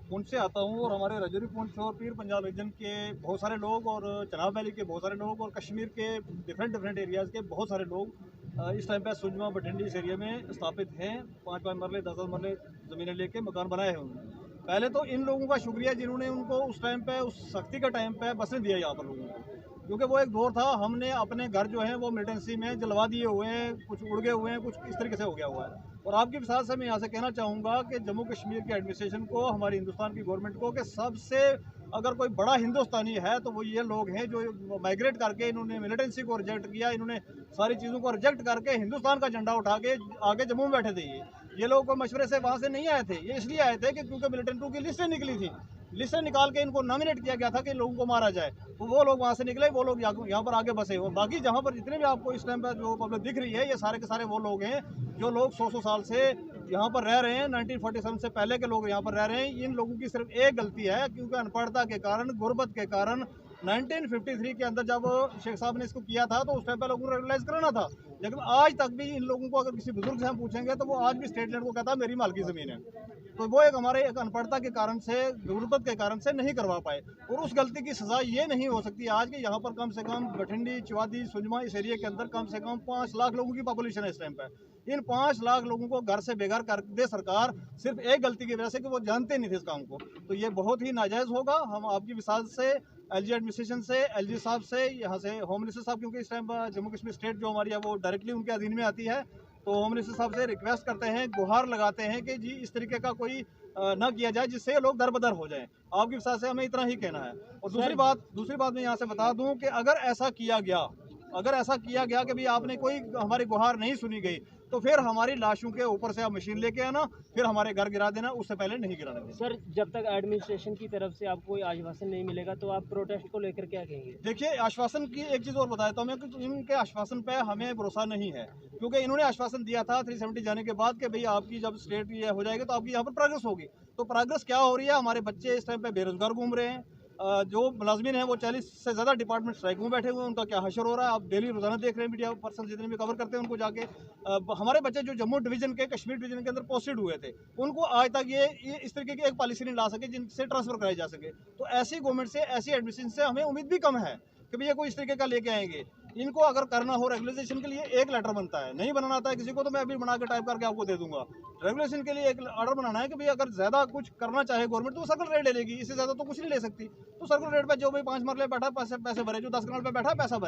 पुंछ से आता हूँ और हमारे रजौरी, पुंछ और पीर पंजाल रीजन के बहुत सारे लोग और चनाब वैली के बहुत सारे लोग और कश्मीर के डिफरेंट एरियाज़ के बहुत सारे लोग इस टाइम पे सुजमा बठिंडी इस एरिया में स्थापित हैं। 5-5 मरले 10-10 मरले ज़मीनें लेके मकान बनाए हैं उन्होंने। पहले तो इन लोगों का शुक्रिया जिन्होंने उनको उस टाइम पे, उस सख्ती का टाइम पे बसने दिया यहाँ पर लोगों को, क्योंकि वो एक दौर था। हमने अपने घर जो है वो मिलिटेंसी में जलवा दिए हुए हैं, कुछ उड़ गए हुए हैं, कुछ इस तरीके से हो गया हुआ है। और आपके विसाल से मैं यहाँ से कहना चाहूँगा कि जम्मू कश्मीर के एडमिनिस्ट्रेशन को, हमारी हिंदुस्तान की गवर्नमेंट को, कि सबसे अगर कोई बड़ा हिंदुस्तानी है तो वो ये लोग हैं जो माइग्रेट करके इन्होंने मिलिटेंसी को रिजेक्ट किया, इन्होंने सारी चीज़ों को रिजेक्ट करके हिंदुस्तान का झंडा उठा के आगे जम्मू में बैठे थे। ये लोग कोई मशवरे से वहाँ से नहीं आए थे, ये इसलिए आए थे कि क्योंकि मिलिटेंटों की लिस्टें निकली थी, लिस्टें निकाल के इनको नॉमिनेट किया गया था कि लोगों को मारा जाए। तो वो लोग वहाँ से निकले, वो लोग यहाँ पर आगे बसे। और बाकी जहाँ पर जितने भी आपको इस टाइम पर जो पब्लिक दिख रही है, ये सारे के सारे वो लोग हैं जो लोग 100-100 साल से यहाँ पर रह रहे हैं। 1947 से पहले के लोग यहाँ पर रह रहे हैं। इन लोगों की सिर्फ एक गलती है, क्योंकि अनपढ़ता के कारण, गुर्बत के कारण 1953 के अंदर जब शेख साहब ने इसको किया था तो उस टाइम पर लोगों को रेगुलाइज कराना था। लेकिन आज तक भी इन लोगों को अगर किसी बुजुर्ग से हम पूछेंगे तो वो आज भी स्टेट लैंड को कहता है मेरी मालकी ज़मीन है। तो वो एक हमारे एक अनपढ़ता के कारण से, गुर्बत के कारण से नहीं करवा पाए। और उस गलती की सज़ा ये नहीं हो सकती आज के यहाँ पर कम से कम बठिंडी, चिवादी, सुजमा इस एरिया के अंदर कम से कम 5 लाख लोगों की पॉपुलेशन है इस टाइम पर। इन 5 लाख लोगों को घर से बेघर कर दे सरकार, सिर्फ एक गलती की वजह से कि वो जानते नहीं थे इस काम को। तो ये बहुत ही नाजायज़ होगा। हम आपकी विसाल से, एलजी एडमिनिस्ट्रेशन से, एलजी साहब से, यहाँ से होम मिनिस्टर साहब, क्योंकि इस टाइम पर जम्मू कश्मीर स्टेट जो हमारी है वो डायरेक्टली उनके अधीन में आती है, तो होम मिनिस्टर साहब से रिक्वेस्ट करते हैं, गुहार लगाते हैं कि जी इस तरीके का कोई ना किया जाए जिससे लोग दरबदर हो जाएं। आपकी विसाल से हमें इतना ही कहना है। और दूसरी बात मैं यहाँ से बता दूं कि अगर ऐसा किया गया कि भाई आपने कोई हमारी गुहार नहीं सुनी गई, तो फिर हमारी लाशों के ऊपर से आप मशीन लेके आना, फिर हमारे घर गिरा देना, उससे पहले नहीं गिराना देना। सर, जब तक एडमिनिस्ट्रेशन की तरफ से आपको कोई आश्वासन नहीं मिलेगा तो आप प्रोटेस्ट को लेकर क्या कहेंगे? देखिए, आश्वासन की एक चीज़ और बताता हूँ मैं कि इनके आश्वासन पे हमें भरोसा नहीं है, क्योंकि इन्होंने आश्वासन दिया था 370 जाने के बाद कि भाई आपकी जब स्टेट ये हो जाएगी तो आपकी यहाँ पर प्रोग्रेस होगी। तो प्रोग्रेस क्या हो रही है? हमारे बच्चे इस टाइम पे बेरोजगार घूम रहे हैं। जो मुलाजमीन हैं वो 40 से ज़्यादा डिपार्टमेंट स्ट्राइक में बैठे हुए हैं। उनका क्या हशर हो रहा है, आप डेली रोजाना देख रहे हैं, मीडिया पर्सन जितने भी कवर करते हैं उनको जाके। हमारे बच्चे जो जम्मू डिवीजन के, कश्मीर डिवीजन के अंदर पोस्टेड हुए थे, उनको आज तक ये इस तरीके की एक पॉलिसी नहीं ला सके जिनसे ट्रांसफर कराई जा सके। तो ऐसी गवर्नमेंट से, ऐसी एडमिनिस्ट्रेशन से हमें उम्मीद भी कम है कि भैया कोई इस तरीके का लेके आएंगे। इनको अगर करना हो रेगुलेशन के लिए एक लेटर बनता है, नहीं बनाना आता है किसी को तो मैं अभी बना के टाइप करके आपको दे दूंगा। रेगुलेशन के लिए एक ऑर्डर बनाना है कि भाई अगर ज़्यादा कुछ करना चाहे गवर्नमेंट तो वो सर्कल रेट ले लेगी, इससे ज़्यादा तो कुछ नहीं ले सकती। तो सर्कल रेट पे जो भाई 5 मरले बैठा पैसे भरे, जो 10 कनाल पे बैठा पैसा भरे।